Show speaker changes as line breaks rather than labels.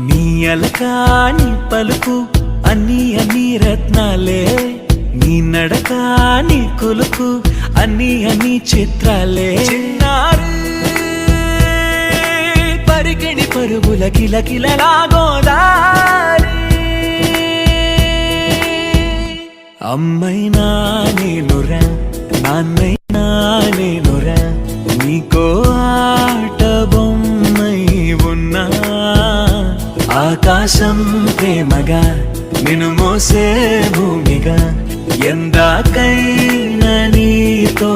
నీ అలకాని పలుకు అన్ని అన్ని రత్నాలే, నీ నడక నీ కొలుకు అన్ని అన్ని చిత్రాలే. చిన్నారు పరికిణి పరుగుల కిలకిలలా గోదారి, అమ్మైనా నేనురా నాన్నైనా నేనురా, నీకో ఆట బొమ్మై ఉన్నా. ఆకాశం ప్రేమగా నిన్ను మోసే భూమిగా, ఎందాకైనా నీతో